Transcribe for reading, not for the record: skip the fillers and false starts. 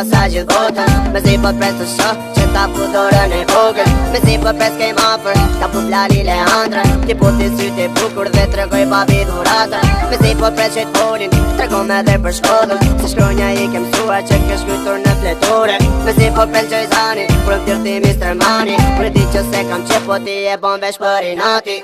sa gjithë botën. Me zi po pres të shoh që ta pu dorën e vogël. Me zi po pres kej mafer, ta pu flali Leandra. Ti po t'i sytë e bukur dhe tregoj babi dhuratën. Me zi po pres që t'folin, tregom edhe për shkollën. Se shkronja i kem mësuar që ke shkrytur në fletore. Me zi po pres Gjojzani, kur m'tirti Mr. Mani. Kur di që se kam qep po ti e bon vesh për i nati.